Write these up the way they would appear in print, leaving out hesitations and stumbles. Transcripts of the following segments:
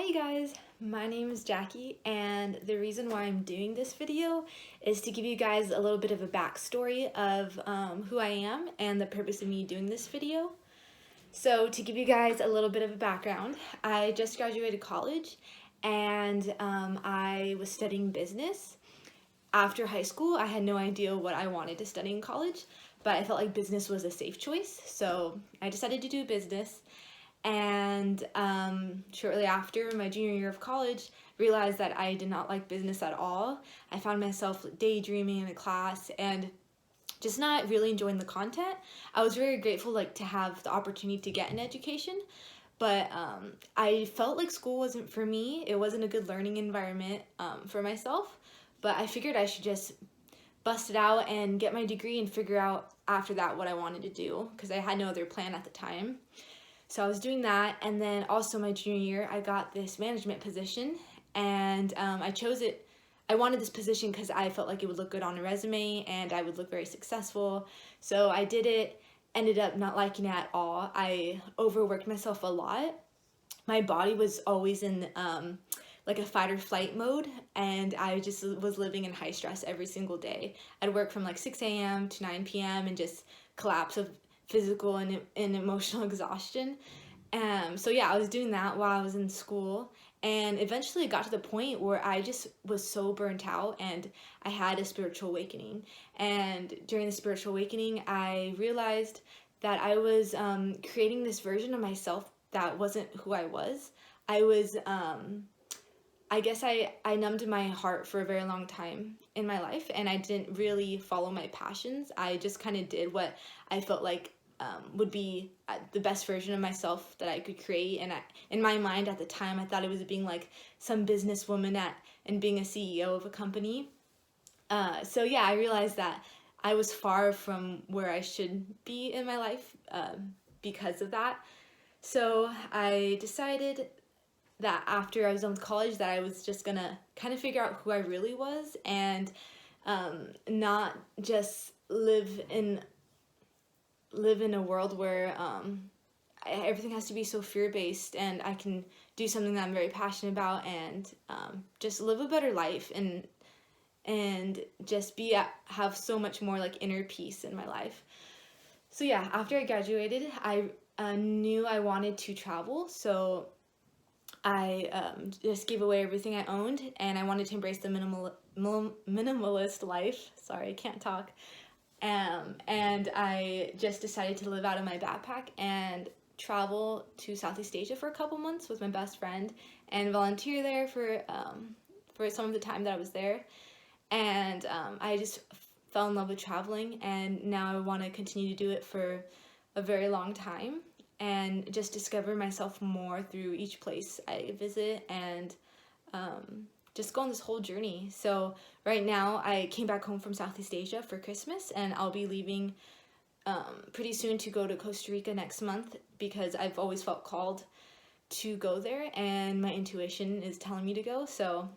Hi you guys, my name is Jackie, and the reason why I'm doing this video is to give you guys a little bit of a backstory of who I am and the purpose of me doing this video. So to give you guys a little bit of a background, I just graduated college and I was studying business. After high school, I had no idea what I wanted to study in college, but I felt like business was a safe choice, so I decided to do business. And shortly after my junior year of college, realized that I did not like business at all. I found myself daydreaming in a class and just not really enjoying the content. I was very grateful to have the opportunity to get an education, but I felt like school wasn't for me. It wasn't a good learning environment for myself, but I figured I should just bust it out and get my degree and figure out after that what I wanted to do, because I had no other plan at the time. So I was doing that, and then also my junior year, I got this management position, and I chose it. I wanted this position because I felt like it would look good on a resume, and I would look very successful. So I did it, ended up not liking it at all. I overworked myself a lot. My body was always in like a fight or flight mode, and I just was living in high stress every single day. I'd work from like 6 a.m. to 9 p.m. and just collapse of physical and emotional exhaustion. So yeah, I was doing that while I was in school, and eventually it got to the point where I just was so burnt out, and I had a spiritual awakening. And during the spiritual awakening, I realized that I was creating this version of myself that wasn't who I was. I was I guess I numbed my heart for a very long time in my life, and I didn't really follow my passions. I just kind of did what I felt like would be the best version of myself that I could create. And in my mind at the time, I thought it was being like some businesswoman and being a CEO of a company. So yeah, I realized that I was far from where I should be in my life because of that. So I decided that after I was done with college, that I was just gonna kind of figure out who I really was, and not just live in a world where everything has to be so fear based, and I can do something that I'm very passionate about, and just live a better life, and just have so much more like inner peace in my life. So yeah, after I graduated, I knew I wanted to travel, so I just gave away everything I owned, and I wanted to embrace the minimalist life. Sorry, I can't talk. And I just decided to live out of my backpack and travel to Southeast Asia for a couple months with my best friend, and volunteer there for some of the time that I was there. And I just fell in love with traveling, and now I want to continue to do it for a very long time, and just discover myself more through each place I visit, and just go on this whole journey. So right now I came back home from Southeast Asia for Christmas, and I'll be leaving pretty soon to go to Costa Rica next month, because I've always felt called to go there, and my intuition is telling me to go. So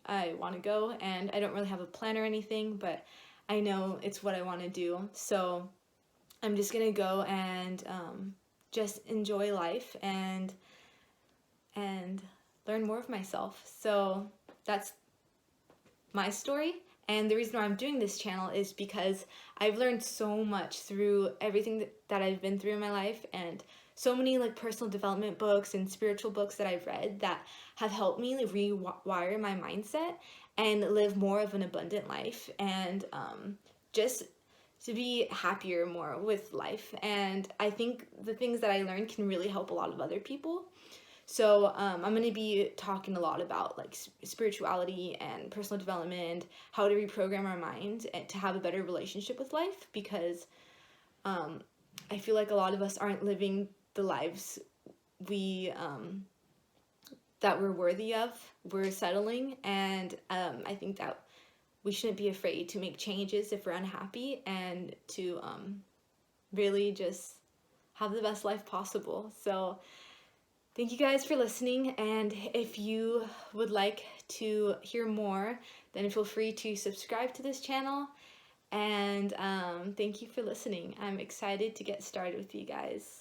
I want to go, and I don't really have a plan or anything, but I know it's what I want to do. So I'm just gonna go and just enjoy life, and learn more of myself. So that's my story. And the reason why I'm doing this channel is because I've learned so much through everything that I've been through in my life, and so many like personal development books and spiritual books that I've read that have helped me rewire my mindset and live more of an abundant life, and just to be happier more with life. And I think the things that I learned can really help a lot of other people. So I'm going to be talking a lot about like spirituality and personal development, how to reprogram our mind and to have a better relationship with life, because I feel like a lot of us aren't living the lives we that we're worthy of. We're settling, and I think that we shouldn't be afraid to make changes if we're unhappy, and to really just have the best life possible. So thank you guys for listening, and if you would like to hear more, then feel free to subscribe to this channel, and thank you for listening. I'm excited to get started with you guys.